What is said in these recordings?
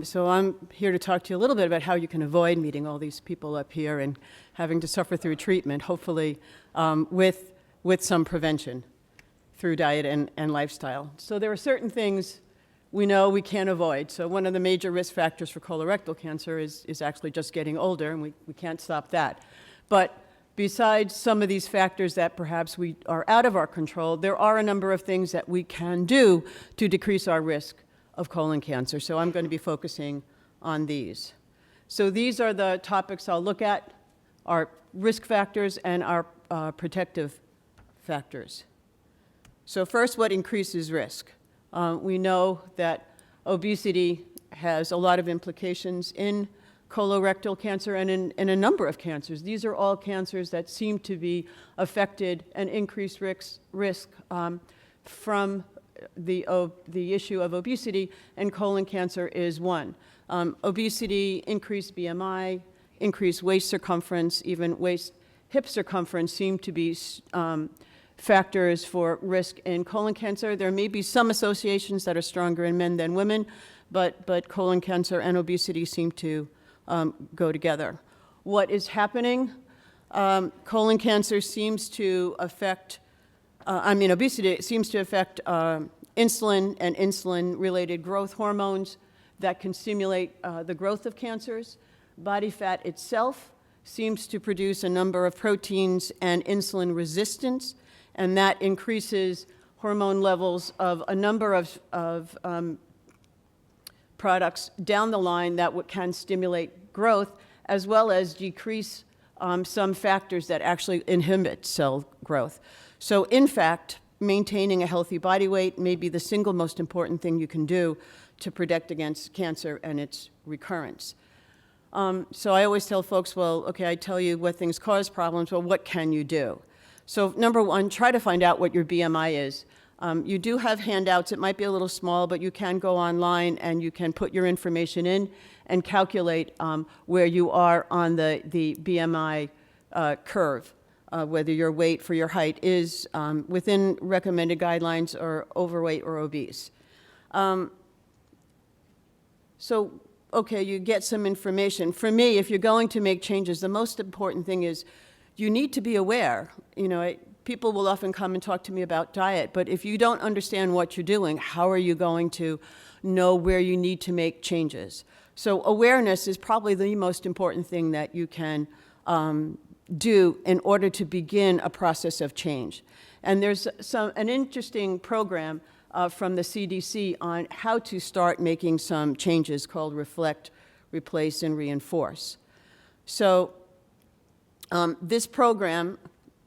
So I'm here to talk to you a little bit about how you can avoid meeting all these people up here and having to suffer through treatment, hopefully with some prevention through diet and lifestyle. So there are certain things we know we can't avoid. So one of the major risk factors for colorectal cancer is actually just getting older, and we can't stop that. But besides some of these factors that perhaps we are out of our control, there are a number of things that we can do to decrease our risk of colon cancer. So I'm going to be focusing on these. So these are the topics I'll look at, our risk factors and our protective factors. So first, what increases risk? We know that obesity has a lot of implications in colorectal cancer and in a number of cancers. These are all cancers that seem to be affected and increased risk from the issue of obesity, and colon cancer is one. Obesity, increased BMI, increased waist circumference, even hip circumference seem to be factors for risk in colon cancer. There may be some associations that are stronger in men than women, but colon cancer and obesity seem to go together. What is happening? Colon cancer seems to affect, obesity seems to affect insulin and insulin-related growth hormones that can stimulate the growth of cancers. Body fat itself seems to produce a number of proteins and insulin resistance, and that increases hormone levels of a number of products down the line that can stimulate growth, as well as decrease some factors that actually inhibit cell growth. So in fact, maintaining a healthy body weight may be the single most important thing you can do to protect against cancer and its recurrence. So I always tell folks, well, okay, I tell you what things cause problems, well, what can you do? So number one, try to find out what your BMI is. You do have handouts. It might be a little small, but you can go online and you can put your information in and calculate where you are on the BMI curve, whether your weight for your height is within recommended guidelines or overweight or obese. So, okay, you get some information. For me, if you're going to make changes, the most important thing is you need to be aware. People will often come and talk to me about diet, but if you don't understand what you're doing, how are you going to know where you need to make changes? So awareness is probably the most important thing that you can do in order to begin a process of change. And there's an interesting program from the CDC on how to start making some changes called Reflect, Replace, and Reinforce. So this program,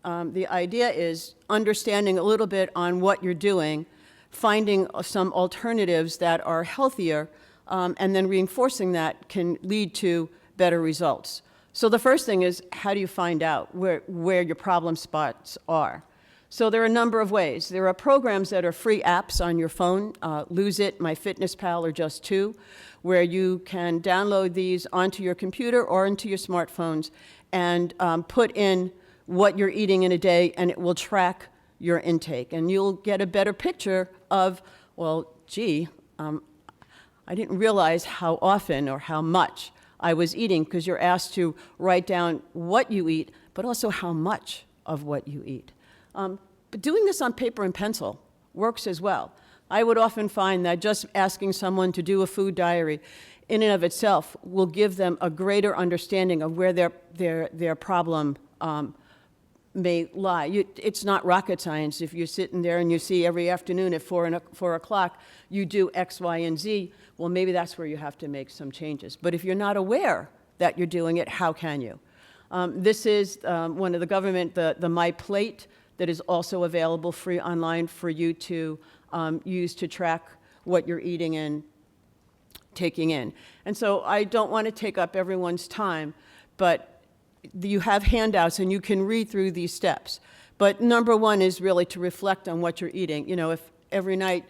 the idea is understanding a little bit on what you're doing, finding some alternatives that are healthier, and then reinforcing that can lead to better results. So the first thing is, how do you find out where your problem spots are? So there are a number of ways. There are programs that are free apps on your phone, Lose It, MyFitnessPal, or Just Two, where you can download these onto your computer or into your smartphones and put in what you're eating in a day, and it will track your intake. And you'll get a better picture of, well, gee, I didn't realize how often or how much I was eating, because you're asked to write down what you eat, but also how much of what you eat. But doing this on paper and pencil works as well. I would often find that just asking someone to do a food diary in and of itself will give them a greater understanding of where their problem may lie. It's not rocket science. If you're sitting there and you see every afternoon at 4 o'clock, you do X, Y, and Z, well, maybe that's where you have to make some changes. But if you're not aware that you're doing it, how can you? This is one of the government, the My Plate, that is also available free online for you to use to track what you're eating and taking in. And so I don't want to take up everyone's time, but you have handouts and you can read through these steps. But number one is really to reflect on what you're eating. If every night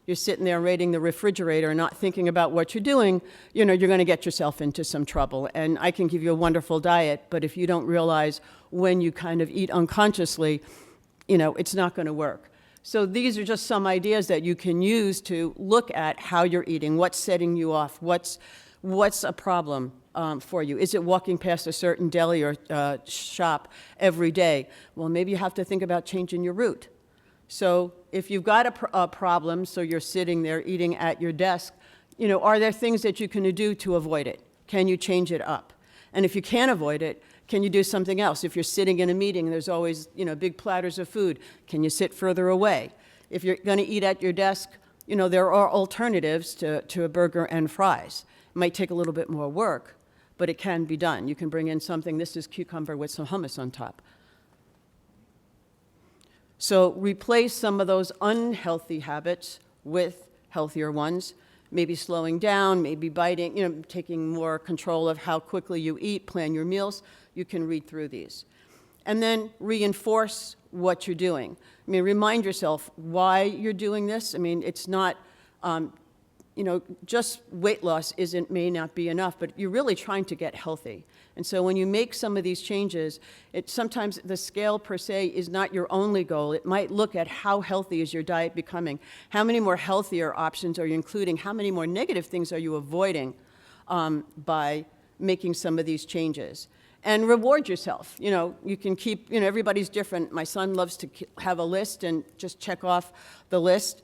you're sitting there raiding the refrigerator and not thinking about what you're doing, you're going to get yourself into some trouble. And I can give you a wonderful diet, but if you don't realize when you kind of eat unconsciously, it's not going to work. So these are just some ideas that you can use to look at how you're eating, what's setting you off, what's a problem for you. Is it walking past a certain deli or shop every day? Well, maybe you have to think about changing your route. So if you've got a problem, so you're sitting there eating at your desk, you know, are there things that you can do to avoid it? Can you change it up? And if you can't avoid it, can you do something else? If you're sitting in a meeting and there's always, you know, big platters of food, can you sit further away? If you're going to eat at your desk, you know, there are alternatives to a burger and fries. It might take a little bit more work, but it can be done. You can bring in something, this is cucumber with some hummus on top. So replace some of those unhealthy habits with healthier ones. Maybe slowing down, maybe biting, you know, taking more control of how quickly you eat, plan your meals. You can read through these. And then reinforce what you're doing. I mean, remind yourself why you're doing this. I mean, it's not, you know, just weight loss may not be enough, but you're really trying to get healthy. And so when you make some of these changes, sometimes the scale per se is not your only goal. It might look at how healthy is your diet becoming, how many more healthier options are you including, how many more negative things are you avoiding by making some of these changes. And reward yourself. You know, you can keep, you know, everybody's different. My son loves to have a list and just check off the list.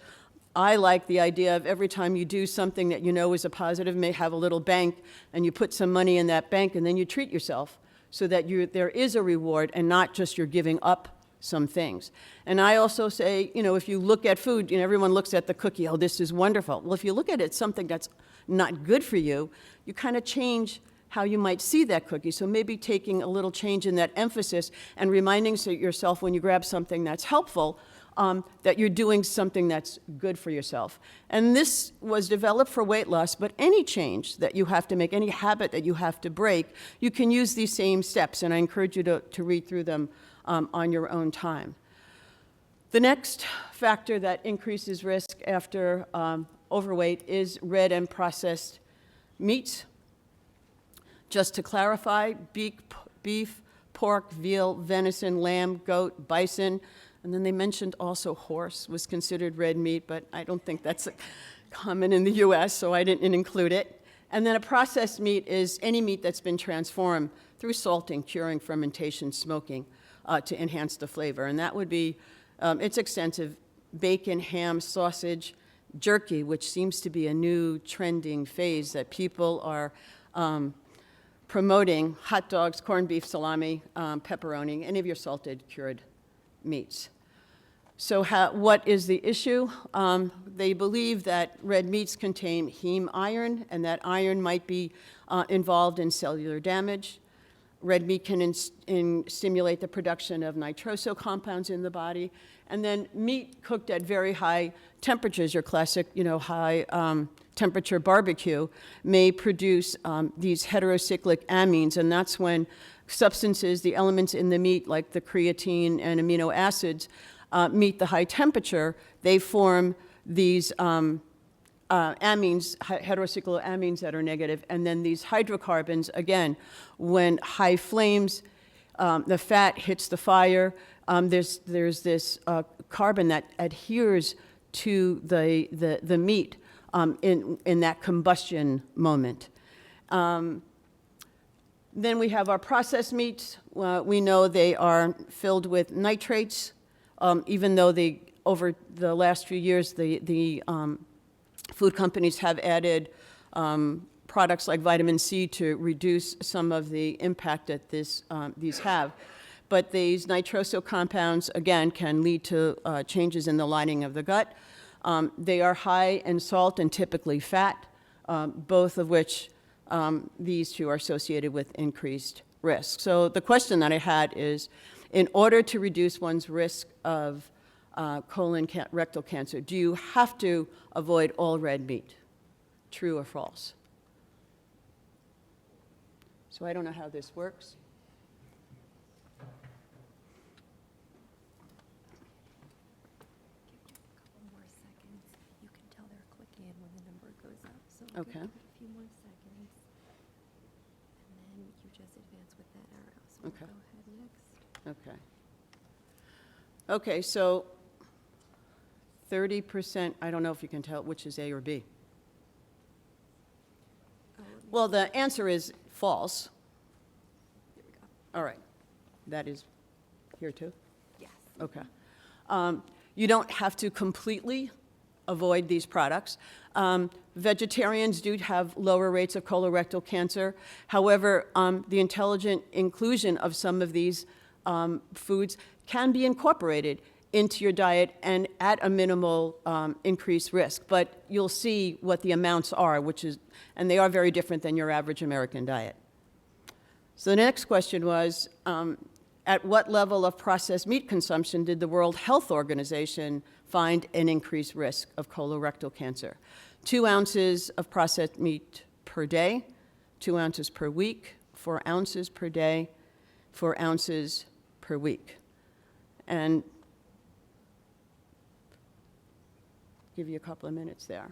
I like the idea of every time you do something that you know is a positive, may have a little bank, and you put some money in that bank, and then you treat yourself so that there is a reward and not just you're giving up some things. And I also say, you know, if you look at food, you know, everyone looks at the cookie, oh, this is wonderful. Well, if you look at it, something that's not good for you, you kind of change how you might see that cookie. So maybe taking a little change in that emphasis and reminding yourself when you grab something that's helpful, that you're doing something that's good for yourself. And this was developed for weight loss, but any change that you have to make, any habit that you have to break, you can use these same steps, and I encourage you to read through them on your own time. The next factor that increases risk after overweight is red and processed meats. Just to clarify, beef, pork, veal, venison, lamb, goat, bison, and then they mentioned also horse was considered red meat, but I don't think that's common in the US, so I didn't include it. And then a processed meat is any meat that's been transformed through salting, curing, fermentation, smoking to enhance the flavor. And that would be, it's extensive, bacon, ham, sausage, jerky, which seems to be a new trending phase that people are promoting, hot dogs, corned beef, salami, pepperoni, any of your salted, cured meats. So what is the issue? They believe that red meats contain heme iron, and that iron might be involved in cellular damage. Red meat can stimulate the production of nitroso compounds in the body. And then meat cooked at very high temperatures, your classic, you know, high temperature barbecue, may produce these heterocyclic amines, and that's when substances, the elements in the meat, like the creatine and amino acids, meet the high temperature. They form these amines, heterocyclic amines that are negative, and then these hydrocarbons, again, when high flames, the fat hits the fire, there's this carbon that adheres to the meat in that combustion moment. Then we have our processed meats. We know they are filled with nitrates, even though over the last few years, the food companies have added products like vitamin C to reduce some of the impact that these have. But these nitroso compounds, again, can lead to changes in the lining of the gut. They are high in salt and typically fat, both of which these two are associated with increased risk. So the question that I had is, in order to reduce one's risk of rectal cancer, do you have to avoid all red meat? True or false? So I don't know how this works. Okay. A few more seconds, and then you just advance with that arrow. So Okay. we'll go ahead next. Okay. Okay, so 30%, I don't know if you can tell which is A or B. Oh, Well, the answer is false. here we go. All right. That is here too? Yes. Okay. You don't have to completely avoid these products. Vegetarians do have lower rates of colorectal cancer. However, the intelligent inclusion of some of these foods can be incorporated into your diet and at a minimal increased risk. But you'll see what the amounts are, and they are very different than your average American diet. So the next question was, at what level of processed meat consumption did the World Health Organization find an increased risk of colorectal cancer? 2 ounces of processed meat per day, 2 ounces per week, 4 ounces per day, 4 ounces per week. And give you a couple of minutes there.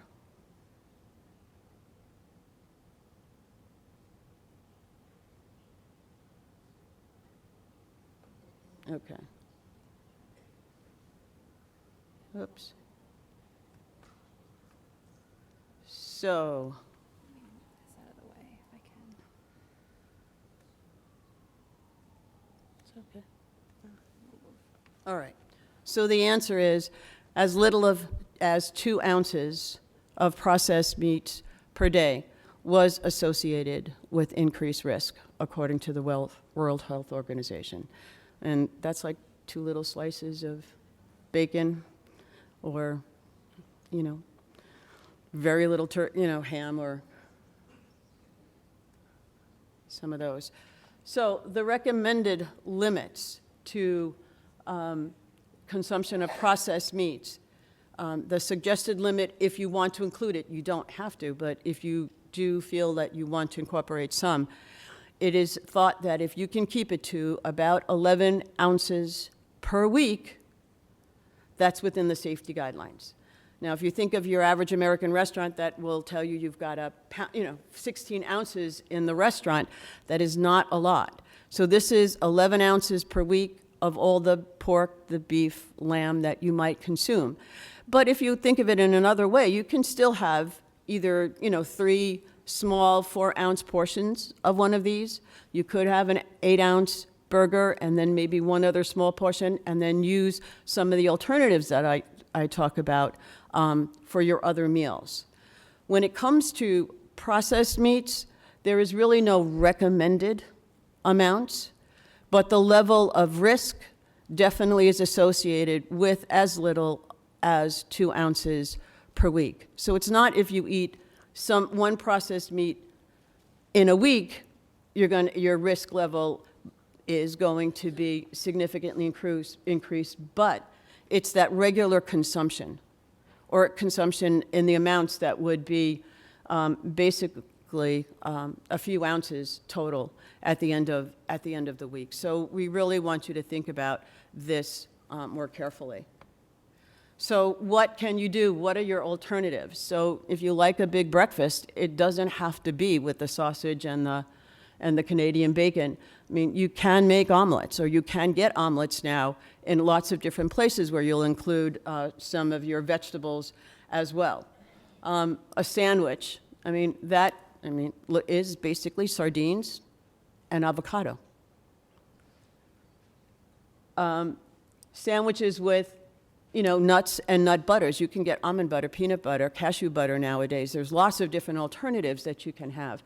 Okay. Oops. So, This out of the way, if I can. it's okay. All right. So the answer is as little as 2 ounces of processed meats per day was associated with increased risk, according to the World Health Organization. And that's like 2 little slices of bacon or, very little ham or some of those. So the recommended limits to consumption of processed meats, the suggested limit, if you want to include it, you don't have to, but if you do feel that you want to incorporate some, it is thought that if you can keep it to about 11 ounces per week, that's within the safety guidelines. Now, if you think of your average American restaurant, that will tell you you've got 16 ounces in the restaurant. That is not a lot. So this is 11 ounces per week of all the pork, the beef, lamb that you might consume. But if you think of it in another way, you can still have either, 3 small 4-ounce portions of one of these. You could have an 8-ounce burger and then maybe one other small portion, and then use some of the alternatives that I talk about for your other meals. When it comes to processed meats, there is really no recommended amounts, but the level of risk definitely is associated with as little as 2 ounces per week. So it's not if you eat one processed meat in a week, your risk level is going to be significantly increased, but it's that regular consumption, or consumption in the amounts that would be basically a few ounces total at the end of the week. So we really want you to think about this more carefully. So what can you do? What are your alternatives? So if you like a big breakfast, it doesn't have to be with the sausage and the Canadian bacon. I mean, you can make omelets, or you can get omelets now in lots of different places where you'll include some of your vegetables as well. A sandwich, is basically sardines and avocado. Sandwiches with nuts and nut butters. You can get almond butter, peanut butter, cashew butter nowadays. There's lots of different alternatives that you can have.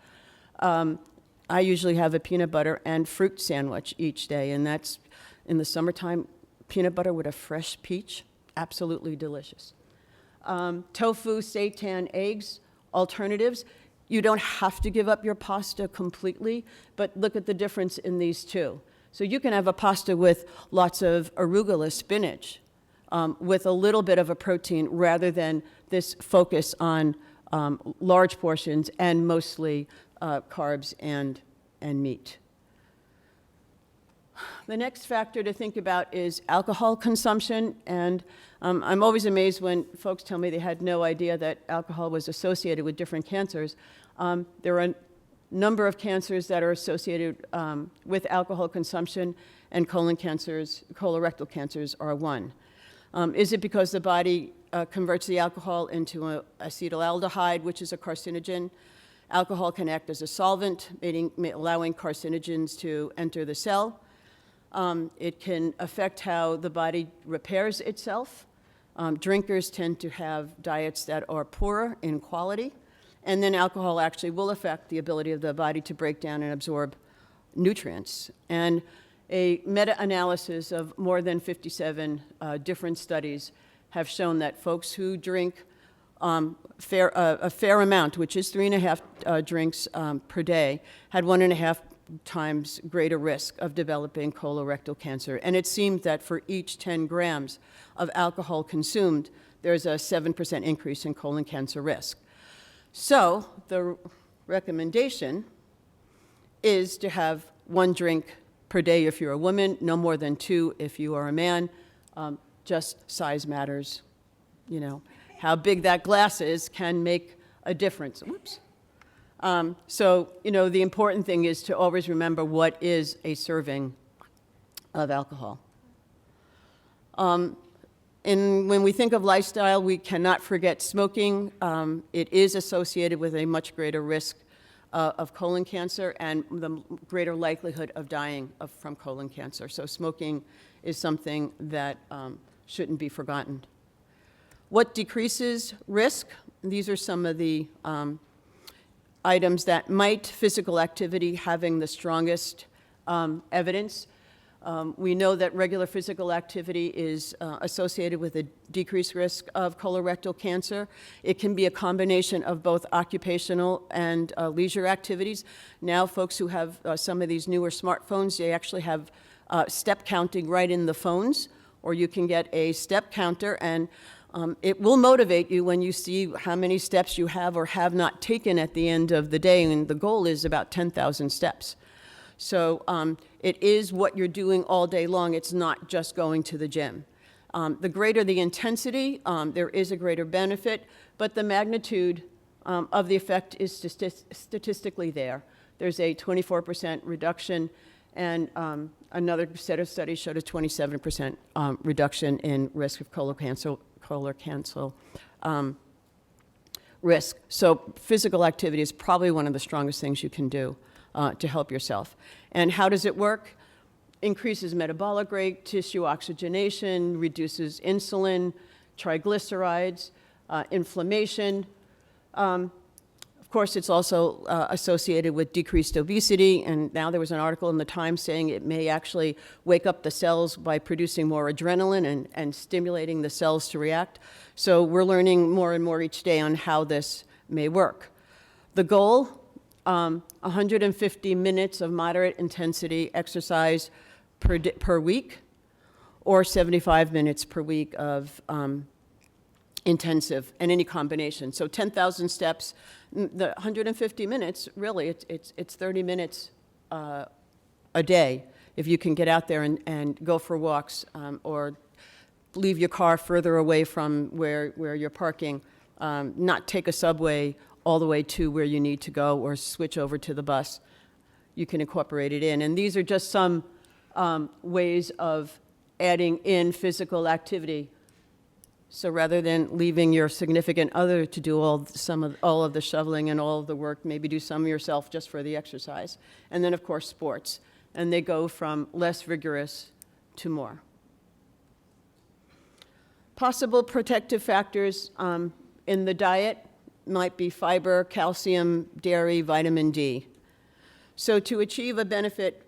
I usually have a peanut butter and fruit sandwich each day, and that's, in the summertime, peanut butter with a fresh peach, absolutely delicious. Tofu, seitan, eggs, alternatives. You don't have to give up your pasta completely, but look at the difference in these two. So you can have a pasta with lots of arugula, spinach, with a little bit of a protein, rather than this focus on large portions and mostly carbs and meat. The next factor to think about is alcohol consumption, and I'm always amazed when folks tell me they had no idea that alcohol was associated with different cancers. There are a number of cancers that are associated with alcohol consumption, and colorectal cancers are one. Is it because the body converts the alcohol into acetaldehyde, which is a carcinogen. Alcohol can act as a solvent, allowing carcinogens to enter the cell. It can affect how the body repairs itself. Drinkers tend to have diets that are poorer in quality. And then alcohol actually will affect the ability of the body to break down and absorb nutrients. And a meta-analysis of more than 57 different studies have shown that folks who drink a fair amount, which is 3.5 drinks per day, had 1.5 times greater risk of developing colorectal cancer. And it seemed that for each 10 grams of alcohol consumed, there's a 7% increase in colon cancer risk. So the recommendation is to have 1 drink per day if you're a woman, no more than 2 if you are a man. Just size matters. You know, how big that glass is can make a difference. Whoops. So, you know, the important thing is to always remember what is a serving of alcohol. And when we think of lifestyle, we cannot forget smoking. It is associated with a much greater risk of colon cancer and the greater likelihood of dying from colon cancer. So smoking is something that shouldn't be forgotten. What decreases risk? These are some of the items that might physical activity having the strongest evidence. We know that regular physical activity is associated with a decreased risk of colorectal cancer. It can be a combination of both occupational and leisure activities. Now, folks who have some of these newer smartphones, they actually have step counting right in the phones, or you can get a step counter, and it will motivate you when you see how many steps you have or have not taken at the end of the day, and the goal is about 10,000 steps. So it is what you're doing all day long. It's not just going to the gym. The greater the intensity, there is a greater benefit, but the magnitude of the effect is statistically there. There's a 24% reduction, and another set of studies showed a 27% reduction in risk of colon cancer risk. So physical activity is probably one of the strongest things you can do to help yourself. And how does it work? Increases metabolic rate, tissue oxygenation, reduces insulin, triglycerides, inflammation. Of course, it's also associated with decreased obesity, and now there was an article in the Times saying it may actually wake up the cells by producing more adrenaline and stimulating the cells to react. So we're learning more and more each day on how this may work. The goal, 150 minutes of moderate intensity exercise per week, or 75 minutes per week of intensive, and any combination. So 10,000 steps, the 150 minutes, really, it's 30 minutes a day if you can get out there and go for walks or leave your car further away from where you're parking, not take a subway all the way to where you need to go or switch over to the bus. You can incorporate it in. And these are just some ways of adding in physical activity. So rather than leaving your significant other to do all of the shoveling and all of the work, maybe do some yourself just for the exercise. And then, of course, sports. And they go from less vigorous to more. Possible protective factors in the diet might be fiber, calcium, dairy, vitamin D. So to achieve a benefit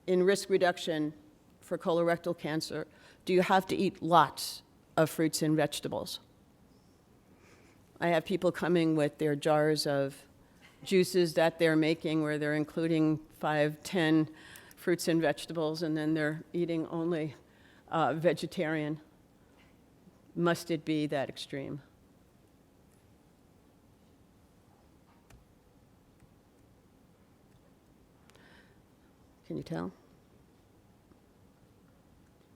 in risk reduction for colorectal cancer, do you have to eat lots of fruits and vegetables? I have people coming with their jars of juices that they're making where they're including 5, 10 fruits and vegetables, and then they're eating only vegetarian. Must it be that extreme? Can you tell?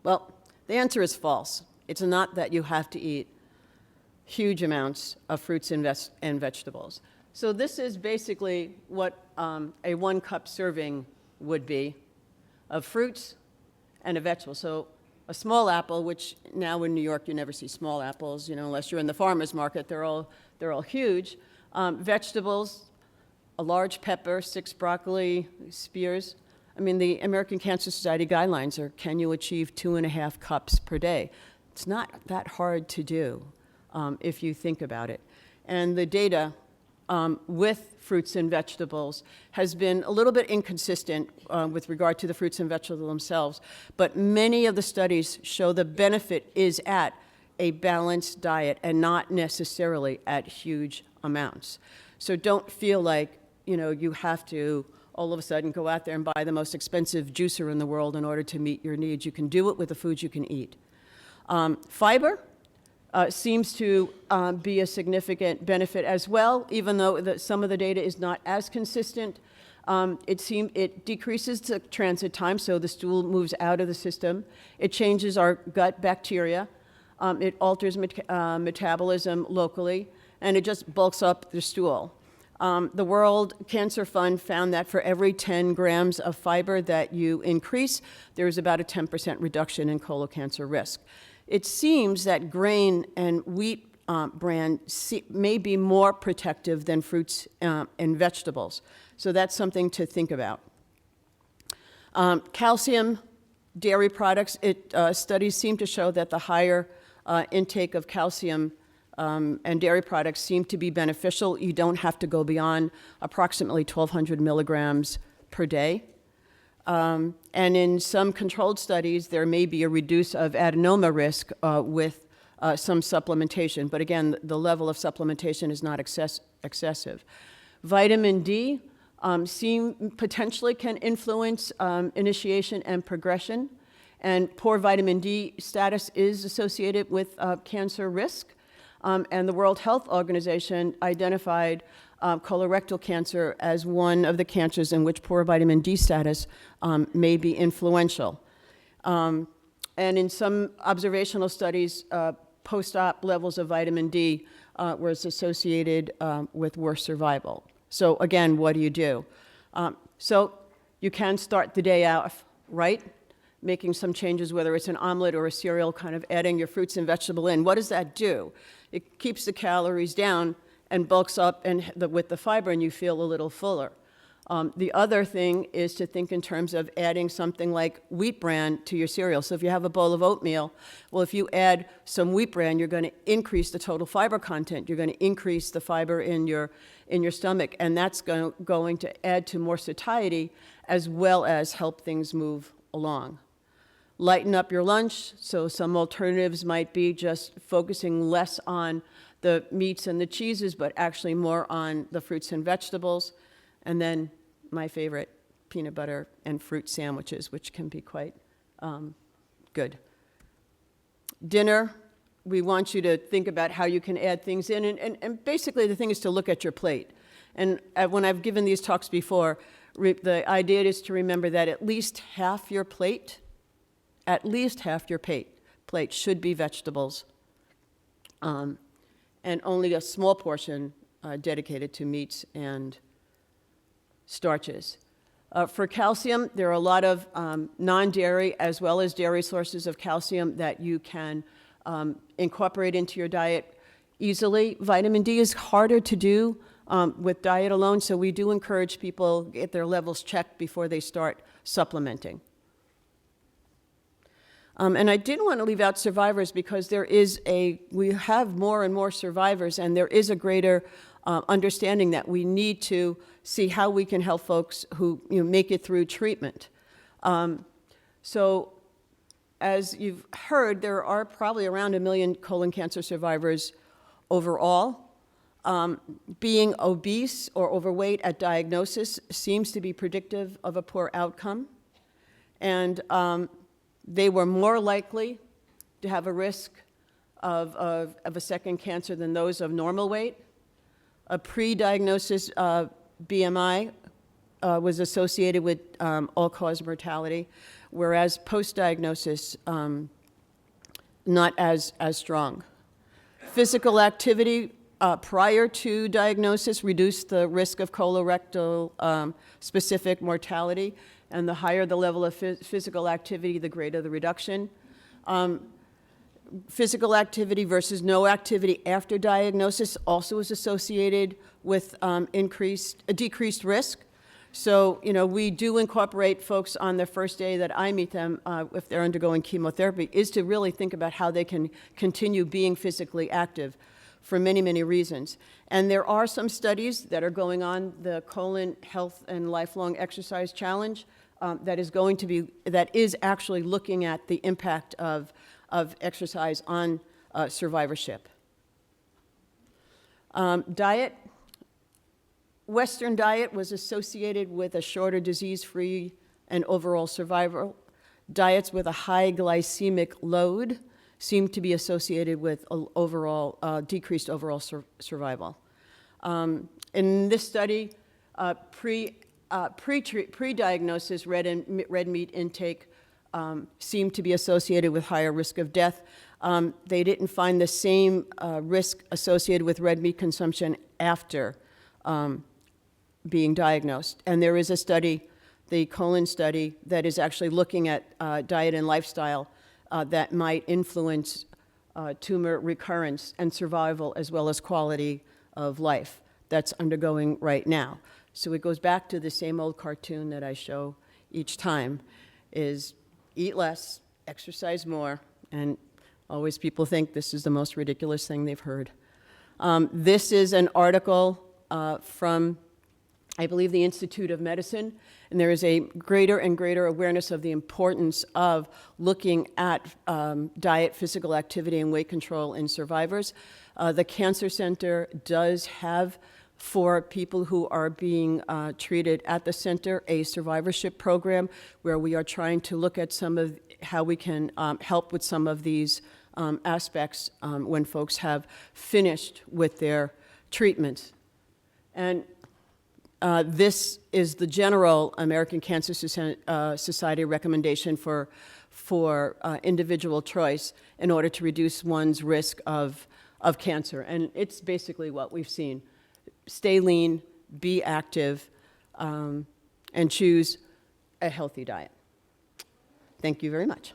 Well, the answer is false. It's not that you have to eat huge amounts of fruits and vegetables. So this is basically what a 1 cup serving would be of fruits and a vegetable. So a small apple, which now in New York you never see small apples, unless you're in the farmer's market. They're all huge. Vegetables, a large pepper, 6 broccoli spears. I mean, the American Cancer Society guidelines are, can you achieve 2.5 cups per day? It's not that hard to do if you think about it. And the data with fruits and vegetables has been a little bit inconsistent with regard to the fruits and vegetables themselves, but many of the studies show the benefit is at a balanced diet and not necessarily at huge amounts. So don't feel like, you have to all of a sudden go out there and buy the most expensive juicer in the world in order to meet your needs. You can do it with the foods you can eat. Fiber seems to be a significant benefit as well, even though some of the data is not as consistent. It decreases the transit time, so the stool moves out of the system. It changes our gut bacteria. It alters metabolism locally, and it just bulks up the stool. The World Cancer Fund found that for every 10 grams of fiber that you increase, there's about a 10% reduction in colon cancer risk. It seems that grain and wheat bran may be more protective than fruits and vegetables. So that's something to think about. Calcium, dairy products, studies seem to show that the higher intake of calcium and dairy products seem to be beneficial. You don't have to go beyond approximately 1,200 milligrams per day. And in some controlled studies, there may be a reduce of adenoma risk with some supplementation. But again, the level of supplementation is not excessive. Vitamin D potentially can influence initiation and progression. And poor vitamin D status is associated with cancer risk. And the World Health Organization identified colorectal cancer as one of the cancers in which poor vitamin D status may be influential. And in some observational studies, post-op levels of vitamin D was associated with worse survival. So again, what do you do? So you can start the day out, right? Making some changes, whether it's an omelet or a cereal, kind of adding your fruits and vegetable in. What does that do? It keeps the calories down and bulks up with the fiber, and you feel a little fuller. The other thing is to think in terms of adding something like wheat bran to your cereal. So if you have a bowl of oatmeal, well, if you add some wheat bran, you're going to increase the total fiber content. You're going to increase the fiber in your stomach, and that's going to add to more satiety as well as help things move along. Lighten up your lunch, so some alternatives might be just focusing less on the meats and the cheeses, but actually more on the fruits and vegetables. And then my favorite, peanut butter and fruit sandwiches, which can be quite good. Dinner, we want you to think about how you can add things in. And basically the thing is to look at your plate. And when I've given these talks before, the idea is to remember that at least half your plate should be vegetables, and only a small portion dedicated to meats and starches. For calcium, there are a lot of non-dairy as well as dairy sources of calcium that you can incorporate into your diet easily. Vitamin D is harder to do with diet alone, so we do encourage people to get their levels checked before they start supplementing. And I didn't want to leave out survivors because we have more and more survivors, and there is a greater understanding that we need to see how we can help folks who make it through treatment. So as you've heard, there are probably around 1 million colon cancer survivors overall. Being obese or overweight at diagnosis seems to be predictive of a poor outcome. And they were more likely to have a risk of a second cancer than those of normal weight. A pre-diagnosis BMI was associated with all-cause mortality, whereas post-diagnosis, not as strong. Physical activity prior to diagnosis reduced the risk of colorectal specific mortality, and the higher the level of physical activity, the greater the reduction. Physical activity versus no activity after diagnosis also is associated with a decreased risk. So, you know, we do incorporate folks on the first day that I meet them, if they're undergoing chemotherapy, is to really think about how they can continue being physically active for many, many reasons. And there are some studies that are going on, the Colon Health and Lifelong Exercise Challenge, that is actually looking at the impact of exercise on survivorship. Diet. Western diet was associated with a shorter disease-free and overall survival. Diets with a high glycemic load seem to be associated with decreased overall survival. In this study, pre-diagnosis red meat intake seemed to be associated with higher risk of death. They didn't find the same risk associated with red meat consumption after being diagnosed. And there is a study, the colon study, that is actually looking at diet and lifestyle that might influence tumor recurrence and survival as well as quality of life. That's undergoing right now. So it goes back to the same old cartoon that I show each time, is eat less, exercise more, and always people think this is the most ridiculous thing they've heard. This is an article from, I believe, the Institute of Medicine, and there is a greater and greater awareness of the importance of looking at diet, physical activity, and weight control in survivors. The Cancer Center does have, for people who are being treated at the center, a survivorship program where we are trying to look at some of how we can help with some of these aspects when folks have finished with their treatments. And this is the general American Cancer Society recommendation for individual choice in order to reduce one's risk of cancer. And it's basically what we've seen. Stay lean, be active, and choose a healthy diet. Thank you very much.